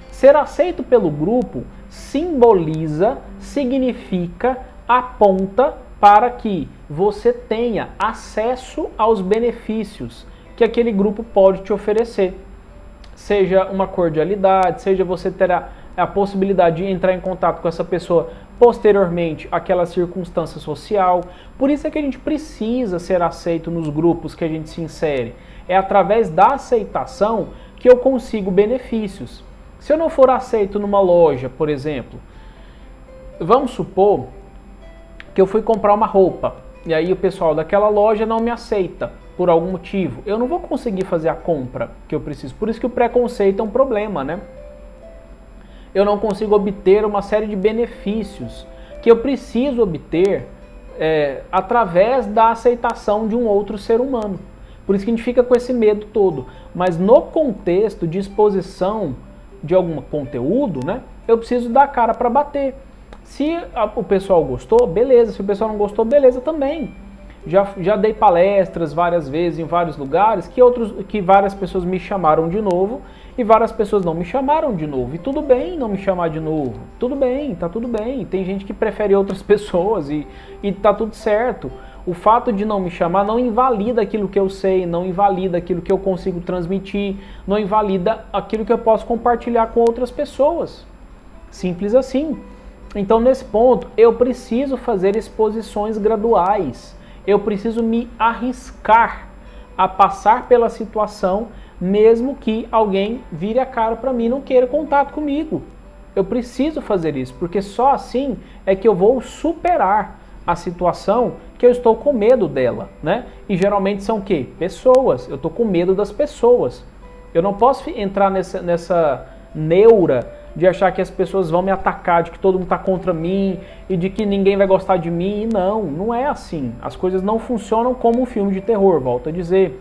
Speaker 1: Ser aceito pelo grupo simboliza, significa, aponta para que você tenha acesso aos benefícios que aquele grupo pode te oferecer. Seja uma cordialidade, seja você ter a possibilidade de entrar em contato com essa pessoa posteriormente àquela circunstância social. Por isso é que a gente precisa ser aceito nos grupos que a gente se insere. É através da aceitação que eu consigo benefícios. Se eu não for aceito numa loja, por exemplo, vamos supor que eu fui comprar uma roupa e aí o pessoal daquela loja não me aceita por algum motivo. Eu não vou conseguir fazer a compra que eu preciso. Por isso que o preconceito é um problema, né? Eu não consigo obter uma série de benefícios que eu preciso obter através da aceitação de um outro ser humano. Por isso que a gente fica com esse medo todo. Mas no contexto de exposição de algum conteúdo, né, eu preciso dar a cara para bater. Se o pessoal gostou, beleza. Se o pessoal não gostou, beleza também. Já dei palestras várias vezes em vários lugares que várias pessoas me chamaram de novo e várias pessoas não me chamaram de novo. E tudo bem não me chamar de novo. Tudo bem, tá tudo bem. Tem gente que prefere outras pessoas e tá tudo certo. O fato de não me chamar não invalida aquilo que eu sei, não invalida aquilo que eu consigo transmitir, não invalida aquilo que eu posso compartilhar com outras pessoas. Simples assim. Então, nesse ponto, eu preciso fazer exposições graduais. Eu preciso me arriscar a passar pela situação, mesmo que alguém vire a cara para mim e não queira contato comigo. Eu preciso fazer isso, porque só assim é que eu vou superar a situação que eu estou com medo dela, né? E geralmente são o quê? Pessoas. Eu estou com medo das pessoas. Eu não posso entrar nessa neura de achar que as pessoas vão me atacar, de que todo mundo está contra mim e de que ninguém vai gostar de mim. E não é assim. As coisas não funcionam como um filme de terror, volto a dizer.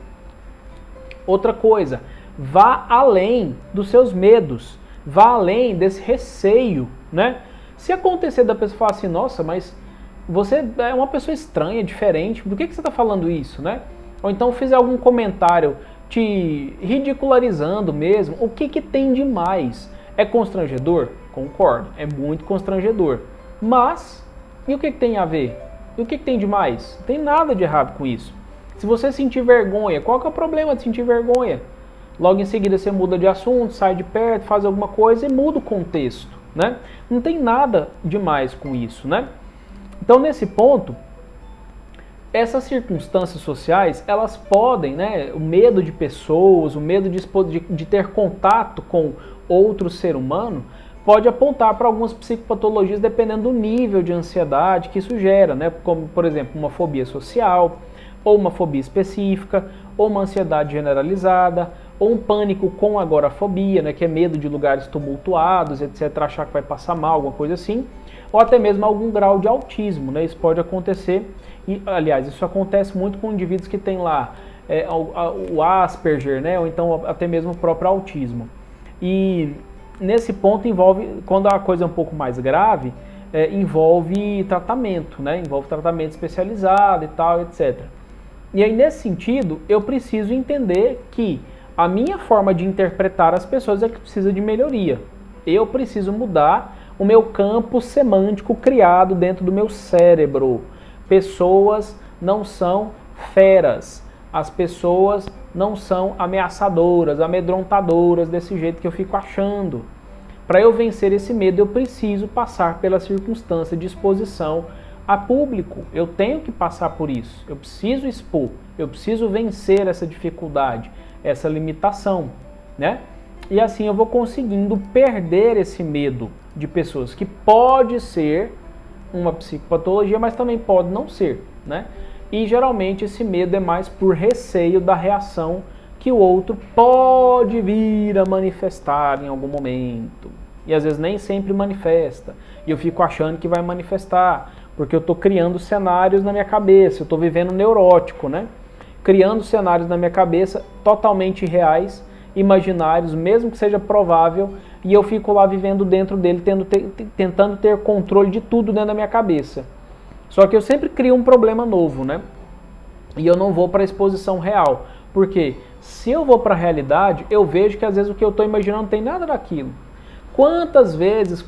Speaker 1: Outra coisa, vá além dos seus medos, vá além desse receio, né? Se acontecer da pessoa falar assim, nossa, mas você é uma pessoa estranha, diferente, por que você está falando isso, né? Ou então fizer algum comentário te ridicularizando mesmo, o que tem de mais? É constrangedor? Concordo, é muito constrangedor. Mas, e o que tem a ver? E o que tem de mais? Não tem nada de errado com isso. Se você sentir vergonha, qual que é o problema de sentir vergonha? Logo em seguida você muda de assunto, sai de perto, faz alguma coisa e muda o contexto, né? Não tem nada demais com isso, né? Então, nesse ponto, essas circunstâncias sociais, elas podem, né, o medo de pessoas, o medo de ter contato com outro ser humano, pode apontar para algumas psicopatologias dependendo do nível de ansiedade que isso gera, né? Como, por exemplo, uma fobia social, ou uma fobia específica, ou uma ansiedade generalizada, ou um pânico com agorafobia, né, que é medo de lugares tumultuados, etc., achar que vai passar mal, alguma coisa assim, ou até mesmo algum grau de autismo, né? Isso pode acontecer, e aliás, isso acontece muito com indivíduos que têm lá o Asperger, né? Ou então até mesmo o próprio autismo. E nesse ponto envolve, quando a coisa é um pouco mais grave, envolve tratamento, né? Envolve tratamento especializado e tal, etc. E aí, nesse sentido, eu preciso entender que a minha forma de interpretar as pessoas é que precisa de melhoria. Eu preciso mudar o meu campo semântico criado dentro do meu cérebro. Pessoas não são feras. As pessoas não são ameaçadoras, amedrontadoras desse jeito que eu fico achando. Para eu vencer esse medo, eu preciso passar pela circunstância de exposição a público. Eu tenho que passar por isso. Eu preciso expor. Eu preciso vencer essa dificuldade, essa limitação, né? E assim eu vou conseguindo perder esse medo de pessoas, que pode ser uma psicopatologia, mas também pode não ser, né? E geralmente esse medo é mais por receio da reação que o outro pode vir a manifestar em algum momento. E às vezes nem sempre manifesta. E eu fico achando que vai manifestar, porque eu estou criando cenários na minha cabeça, eu estou vivendo neurótico, né? Criando cenários na minha cabeça totalmente reais, imaginários, mesmo que seja provável, e eu fico lá vivendo dentro dele, tentando ter controle de tudo dentro da minha cabeça. Só que eu sempre crio um problema novo, né? E eu não vou para a exposição real. Porque se eu vou para a realidade, eu vejo que às vezes o que eu estou imaginando não tem nada daquilo. Quantas vezes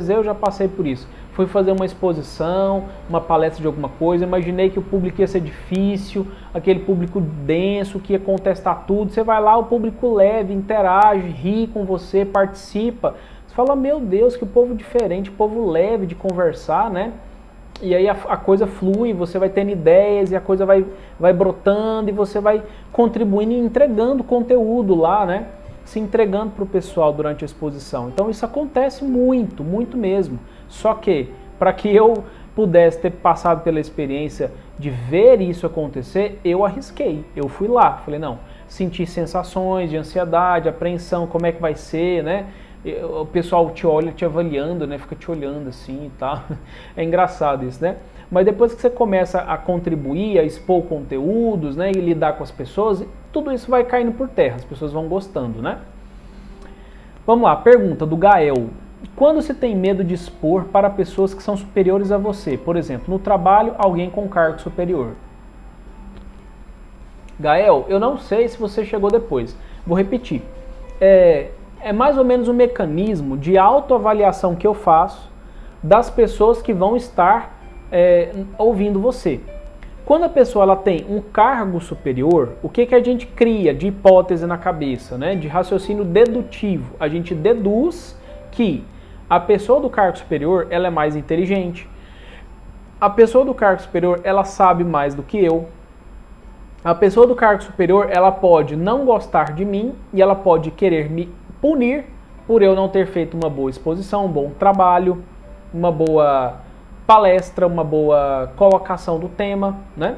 Speaker 1: eu já passei por isso? Fui fazer uma exposição, uma palestra de alguma coisa, imaginei que o público ia ser difícil, aquele público denso, que ia contestar tudo. Você vai lá, o público leve, interage, ri com você, participa. Você fala, meu Deus, que povo diferente, povo leve de conversar, né? E aí a coisa flui, você vai tendo ideias e a coisa vai brotando e você vai contribuindo e entregando conteúdo lá, né? Se entregando para o pessoal durante a exposição. Então isso acontece muito, muito mesmo. Só que, para que eu pudesse ter passado pela experiência de ver isso acontecer, eu arrisquei. Eu fui lá, falei, não, senti sensações de ansiedade, apreensão, como é que vai ser, né? O pessoal te olha te avaliando, né? Fica te olhando assim e tal. É engraçado isso, né? Mas depois que você começa a contribuir, a expor conteúdos, né? E lidar com as pessoas, tudo isso vai caindo por terra, as pessoas vão gostando, né? Vamos lá, pergunta do Gael. Quando você tem medo de expor para pessoas que são superiores a você? Por exemplo, no trabalho, alguém com cargo superior. Gael, eu não sei se você chegou depois. Vou repetir. É mais ou menos um mecanismo de autoavaliação que eu faço das pessoas que vão estar ouvindo você. Quando a pessoa ela tem um cargo superior, o que a gente cria de hipótese na cabeça, né? De raciocínio dedutivo? A gente deduz que a pessoa do cargo superior ela é mais inteligente, a pessoa do cargo superior ela sabe mais do que eu, a pessoa do cargo superior ela pode não gostar de mim e ela pode querer me punir por eu não ter feito uma boa exposição, um bom trabalho, uma boa palestra, uma boa colocação do tema, né?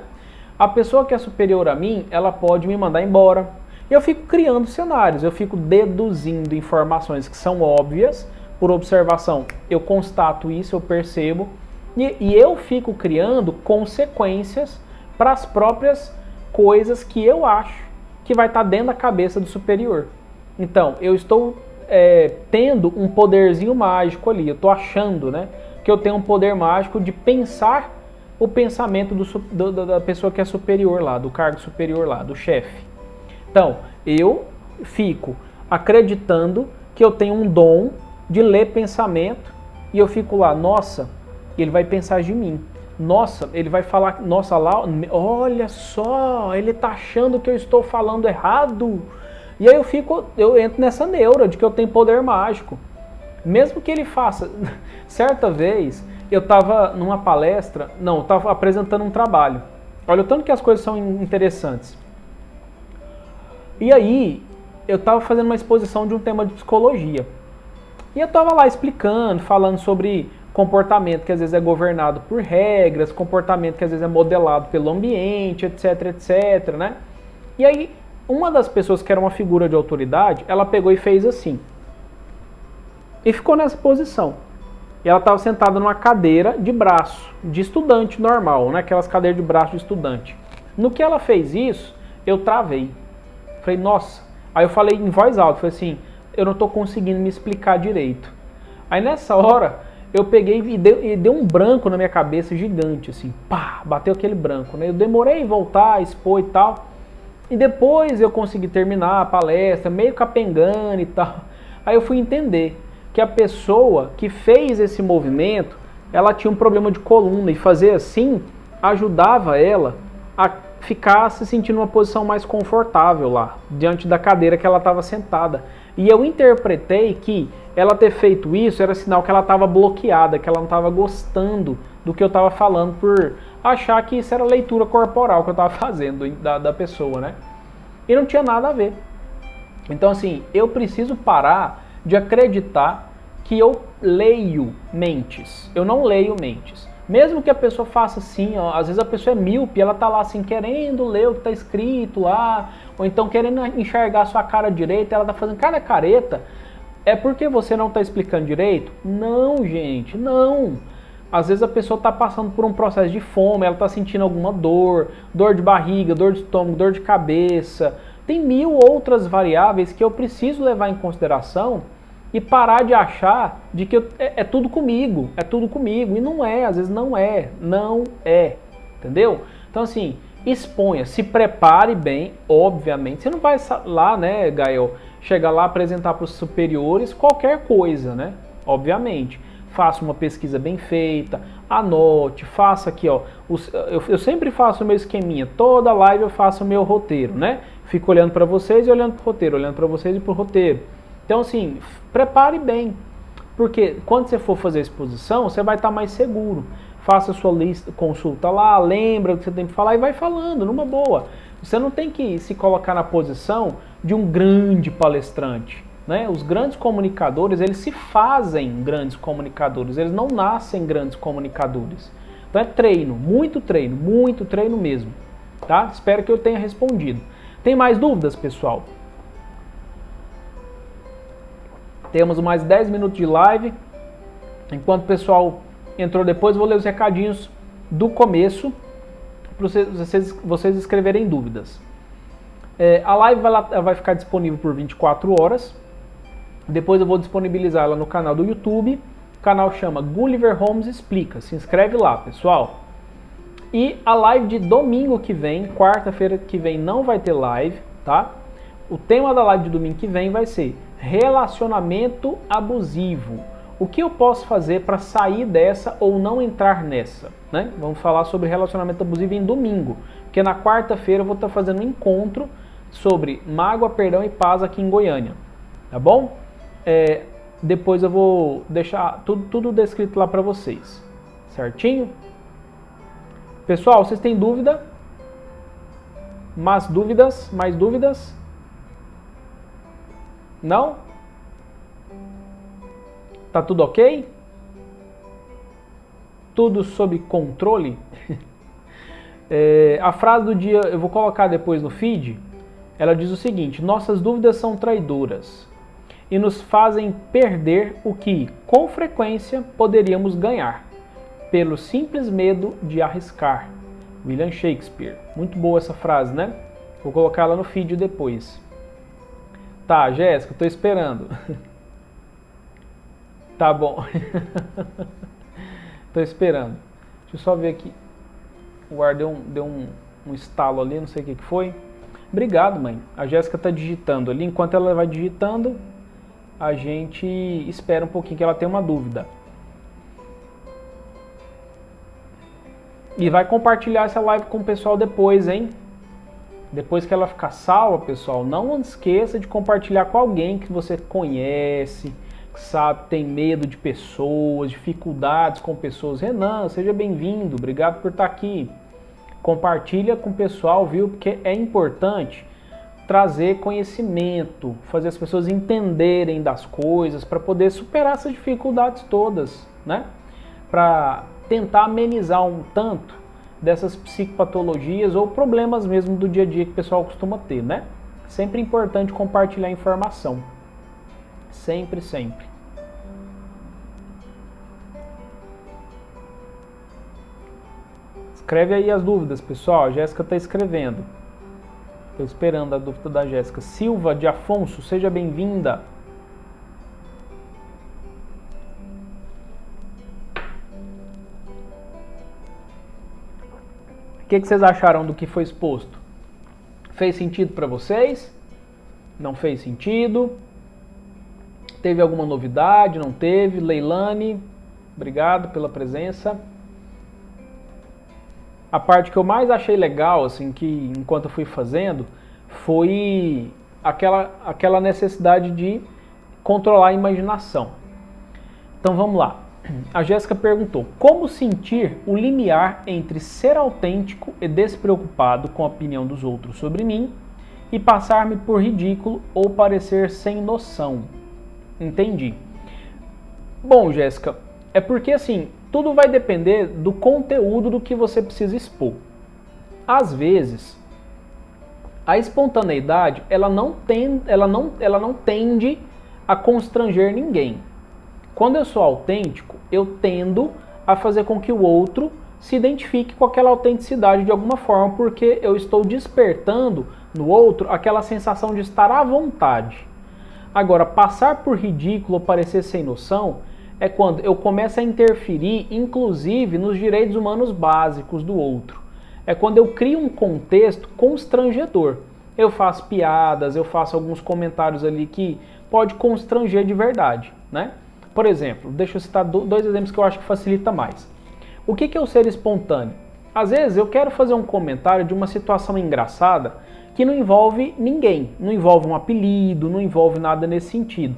Speaker 1: A pessoa que é superior a mim, ela pode me mandar embora. E eu fico criando cenários, eu fico deduzindo informações que são óbvias, por observação. Eu constato isso, eu percebo, e eu fico criando consequências para as próprias coisas que eu acho que vai estar dentro da cabeça do superior. Então, eu estou tendo um poderzinho mágico ali, eu estou achando, né, que eu tenho um poder mágico de pensar o pensamento da pessoa que é superior lá, do cargo superior lá, do chefe. Então, eu fico acreditando que eu tenho um dom de ler pensamento e eu fico lá, nossa, ele vai pensar de mim. Nossa, ele vai falar, nossa, lá, olha só, ele está achando que eu estou falando errado. E aí eu entro nessa neura de que eu tenho poder mágico. Mesmo que ele faça. Certa vez, eu estava numa palestra, eu estava apresentando um trabalho. Olha o tanto que as coisas são interessantes. E aí, eu estava fazendo uma exposição de um tema de psicologia. E eu estava lá explicando, falando sobre comportamento que às vezes é governado por regras, comportamento que às vezes é modelado pelo ambiente, etc, etc, né? E aí, uma das pessoas que era uma figura de autoridade, ela pegou e fez assim. E ficou nessa posição. E ela estava sentada numa cadeira de braço, de estudante normal, né? Aquelas cadeiras de braço de estudante. No que ela fez isso, eu travei. Falei, nossa. Aí eu falei em voz alta, falei assim, eu não estou conseguindo me explicar direito. Aí nessa hora, eu peguei e deu um branco na minha cabeça gigante, assim, pá, bateu aquele branco, né? Eu demorei a voltar, a expor e tal. E depois eu consegui terminar a palestra, meio capengando e tal. Aí eu fui entender que a pessoa que fez esse movimento, ela tinha um problema de coluna e fazer assim ajudava ela a ficar se sentindo numa posição mais confortável lá, diante da cadeira que ela estava sentada. E eu interpretei que ela ter feito isso era sinal que ela estava bloqueada, que ela não estava gostando do que eu estava falando, por achar que isso era leitura corporal que eu estava fazendo da pessoa, né? E não tinha nada a ver. Então, assim, eu preciso parar de acreditar que eu leio mentes. Eu não leio mentes. Mesmo que a pessoa faça assim, ó, às vezes a pessoa é míope, ela tá lá assim, querendo ler o que tá escrito lá, ou então querendo enxergar a sua cara direita, ela tá fazendo cada careta. É porque você não tá explicando direito? Não, gente, não. Às vezes a pessoa tá passando por um processo de fome, ela tá sentindo alguma dor, dor de barriga, dor de estômago, dor de cabeça. Tem 1000 outras variáveis que eu preciso levar em consideração e parar de achar de que é tudo comigo, e não é, às vezes não é, entendeu? Então assim, exponha, se prepare bem, obviamente, você não vai lá, né, Gael, chegar lá apresentar para os superiores qualquer coisa, né, obviamente, faça uma pesquisa bem feita, anote, faça aqui, ó, eu sempre faço o meu esqueminha, toda live eu faço o meu roteiro, né, fico olhando para vocês e olhando para o roteiro, olhando para vocês e para o roteiro. Então, assim, prepare bem, porque quando você for fazer a exposição, você vai estar mais seguro. Faça a sua lista, consulta lá, lembra o que você tem que falar e vai falando, numa boa. Você não tem que se colocar na posição de um grande palestrante, né? Os grandes comunicadores, eles se fazem grandes comunicadores, eles não nascem grandes comunicadores. Então é treino, muito treino mesmo, tá? Espero que eu tenha respondido. Tem mais dúvidas, pessoal? Temos mais 10 minutos de live. Enquanto o pessoal entrou depois, vou ler os recadinhos do começo para vocês escreverem dúvidas. A live vai ficar disponível por 24 horas. Depois eu vou disponibilizar ela no canal do YouTube. O canal chama Gulliver Holmes Explica. Se inscreve lá, pessoal. E a live de domingo que vem, quarta-feira que vem, não vai ter live, tá? O tema da live de domingo que vem vai ser relacionamento abusivo. O que eu posso fazer para sair dessa ou não entrar nessa, né? Vamos falar sobre relacionamento abusivo em domingo, porque na quarta-feira eu vou estar fazendo um encontro sobre mágoa, perdão e paz aqui em Goiânia, tá bom? Depois eu vou deixar tudo descrito lá para vocês, certinho? Pessoal, vocês têm dúvida? Mais dúvidas? Não? Tá tudo ok? Tudo sob controle? A frase do dia eu vou colocar depois no feed. Ela diz o seguinte: nossas dúvidas são traidoras e nos fazem perder o que, com frequência, poderíamos ganhar, pelo simples medo de arriscar. William Shakespeare. Muito boa essa frase, né? Vou colocar ela no feed depois. Tá, Jéssica, tô esperando. Tá bom. Tô esperando. Deixa eu só ver aqui. O ar deu um estalo ali, não sei o que foi. Obrigado, mãe. A Jéssica tá digitando ali. Enquanto ela vai digitando, a gente espera um pouquinho que ela tenha uma dúvida. E vai compartilhar essa live com o pessoal depois, hein? Depois que ela ficar salva, pessoal, não esqueça de compartilhar com alguém que você conhece, que sabe, tem medo de pessoas, dificuldades com pessoas. Renan, seja bem-vindo, obrigado por estar aqui. Compartilha com o pessoal, viu? Porque é importante trazer conhecimento, fazer as pessoas entenderem das coisas, para poder superar essas dificuldades todas, né? Para tentar amenizar um tanto dessas psicopatologias ou problemas mesmo do dia a dia que o pessoal costuma ter, né? Sempre importante compartilhar informação. Sempre, sempre. Escreve aí as dúvidas, pessoal. A Jéssica está escrevendo. Estou esperando a dúvida da Jéssica. Silva de Afonso, seja bem-vinda. O que vocês acharam do que foi exposto? Fez sentido para vocês? Não fez sentido? Teve alguma novidade? Não teve? Leilane, obrigado pela presença. A parte que eu mais achei legal, assim, que enquanto eu fui fazendo, foi aquela necessidade de controlar a imaginação. Então vamos lá. A Jéssica perguntou: como sentir o limiar entre ser autêntico e despreocupado com a opinião dos outros sobre mim e passar-me por ridículo ou parecer sem noção? Entendi. Bom, Jéssica, é porque assim, Tudo vai depender do conteúdo do que você precisa expor. Às vezes, a espontaneidade ela não tende a constranger ninguém. Quando eu sou autêntico, eu tendo a fazer com que o outro se identifique com aquela autenticidade de alguma forma, porque eu estou despertando no outro aquela sensação de estar à vontade. Agora, passar por ridículo ou parecer sem noção é quando eu começo a interferir, inclusive, nos direitos humanos básicos do outro. É quando eu crio um contexto constrangedor. Eu faço piadas, eu faço alguns comentários ali que pode constranger de verdade, né? Por exemplo, deixa eu citar dois exemplos que eu acho que facilita mais. O que é o ser espontâneo? Às vezes eu quero fazer um comentário de uma situação engraçada que não envolve ninguém, não envolve um apelido, não envolve nada nesse sentido.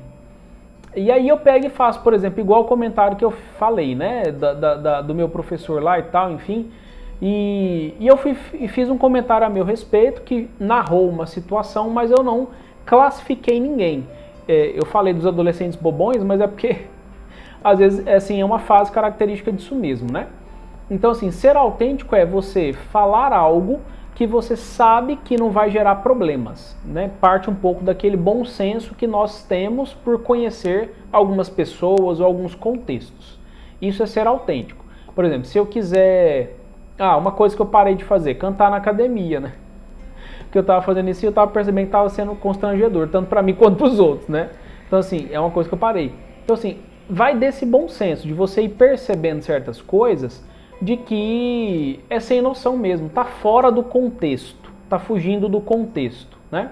Speaker 1: E aí eu pego e faço, por exemplo, igual o comentário que eu falei, né, do meu professor lá e tal, enfim. E eu fiz um comentário a meu respeito que narrou uma situação, mas eu não classifiquei ninguém. Eu falei dos adolescentes bobões, mas é porque às vezes assim, é uma fase característica disso mesmo, né? Então assim, ser autêntico é você falar algo que você sabe que não vai gerar problemas, né? Parte um pouco daquele bom senso que nós temos por conhecer algumas pessoas ou alguns contextos. Isso é ser autêntico. Por exemplo, se eu quiser... uma coisa que eu parei de fazer, cantar na academia, né? Que eu tava fazendo isso e eu tava percebendo que tava sendo constrangedor, tanto para mim quanto para os outros, né? Então assim, é uma coisa que eu parei. Então assim, vai desse bom senso, de você ir percebendo certas coisas, de que é sem noção mesmo, tá fora do contexto, tá fugindo do contexto, né?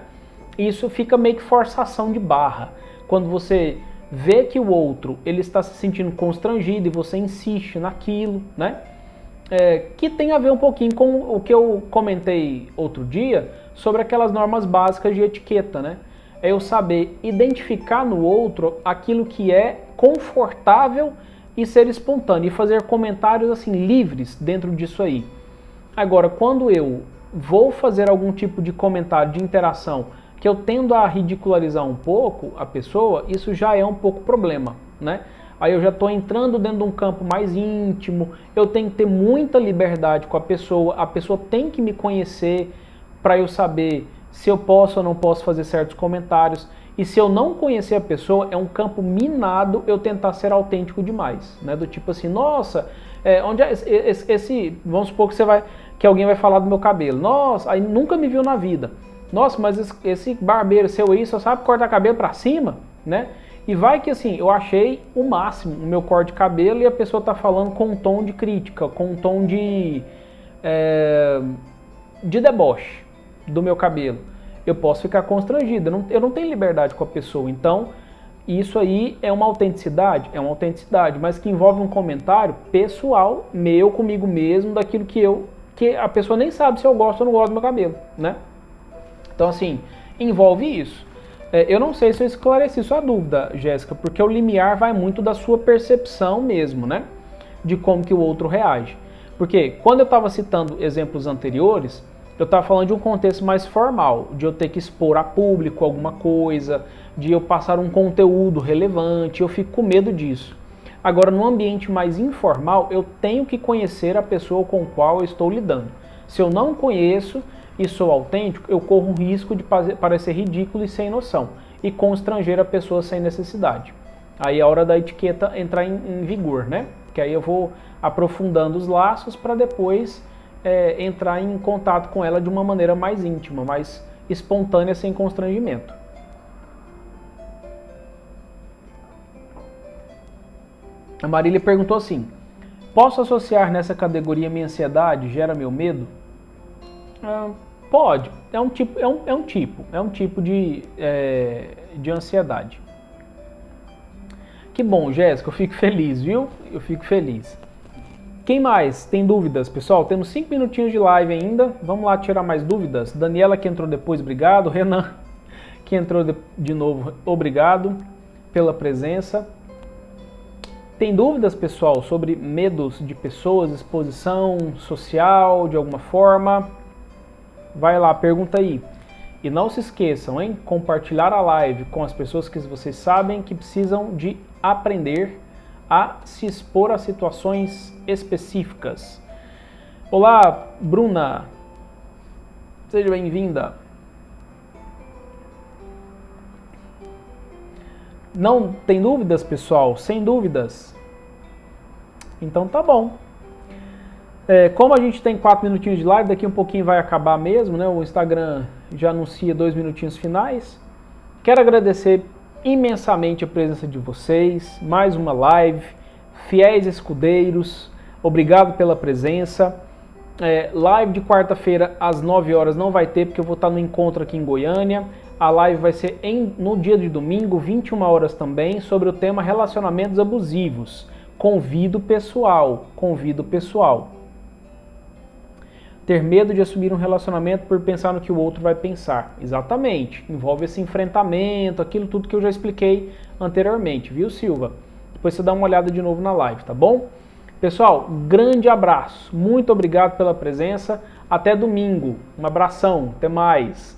Speaker 1: Isso fica meio que forçação de barra. Quando você vê que o outro, ele está se sentindo constrangido e você insiste naquilo, né? Que tem a ver um pouquinho com o que eu comentei outro dia sobre aquelas normas básicas de etiqueta, né? É eu saber identificar no outro aquilo que é confortável e ser espontâneo e fazer comentários assim livres dentro disso aí. Agora, quando eu vou fazer algum tipo de comentário de interação que eu tendo a ridicularizar um pouco a pessoa, isso já é um pouco problema, né? Aí eu já estou entrando dentro de um campo mais íntimo, eu tenho que ter muita liberdade com a pessoa tem que me conhecer para eu saber se eu posso ou não posso fazer certos comentários. E se eu não conhecer a pessoa, é um campo minado eu tentar ser autêntico demais, né? Do tipo assim, nossa, onde é vamos supor que alguém vai falar do meu cabelo. Nossa, aí nunca me viu na vida. Nossa, mas esse barbeiro seu aí só sabe cortar cabelo para cima, né? E vai que assim, eu achei o máximo o meu corte de cabelo e a pessoa tá falando com um tom de crítica, com um tom de deboche do meu cabelo. Eu posso ficar constrangido, eu não tenho liberdade com a pessoa. Então, isso aí é uma autenticidade? É uma autenticidade, mas que envolve um comentário pessoal, meu, comigo mesmo, daquilo que a pessoa nem sabe se eu gosto ou não gosto do meu cabelo, né? Então, assim, envolve isso. Eu não sei se eu esclareci sua dúvida, Jéssica, porque o limiar vai muito da sua percepção mesmo, né? De como que o outro reage. Porque quando eu estava citando exemplos anteriores, eu estava falando de um contexto mais formal, de eu ter que expor a público alguma coisa, de eu passar um conteúdo relevante, eu fico com medo disso. Agora, no ambiente mais informal, eu tenho que conhecer a pessoa com a qual eu estou lidando. Se eu não conheço e sou autêntico, eu corro o risco de parecer ridículo e sem noção, e constranger a pessoa sem necessidade. Aí é a hora da etiqueta entrar em vigor, né? Que aí eu vou aprofundando os laços para depois entrar em contato com ela de uma maneira mais íntima, mais espontânea, sem constrangimento. A Marília perguntou assim: posso associar nessa categoria minha ansiedade? Gera meu medo? Pode. É um tipo de ansiedade. Que bom, Jéssica, eu fico feliz, viu? Eu fico feliz. Quem mais tem dúvidas, pessoal? Temos 5 minutinhos de live ainda. Vamos lá tirar mais dúvidas. Daniela, que entrou depois, obrigado. Renan, que entrou de novo, obrigado pela presença. Tem dúvidas, pessoal, sobre medos de pessoas, exposição social, de alguma forma? Vai lá, pergunta aí. E não se esqueçam, hein? Compartilhar a live com as pessoas que vocês sabem que precisam de aprender a se expor a situações específicas. Olá, Bruna. Seja bem-vinda. Não tem dúvidas, pessoal? Sem dúvidas? Então tá bom. Como a gente tem 4 minutinhos de live, daqui um pouquinho vai acabar mesmo, né? O Instagram já anuncia 2 minutinhos finais. Quero agradecer imensamente a presença de vocês, mais uma live, fiéis escudeiros, obrigado pela presença. Live de quarta-feira às 9 horas não vai ter, porque eu vou estar no encontro aqui em Goiânia. A live vai ser no dia de domingo, 21 horas também, sobre o tema relacionamentos abusivos. Convido pessoal. Ter medo de assumir um relacionamento por pensar no que o outro vai pensar. Exatamente. Envolve esse enfrentamento, aquilo tudo que eu já expliquei anteriormente, viu, Silva? Depois você dá uma olhada de novo na live, tá bom? Pessoal, grande abraço. Muito obrigado pela presença. Até domingo. Um abração. Até mais.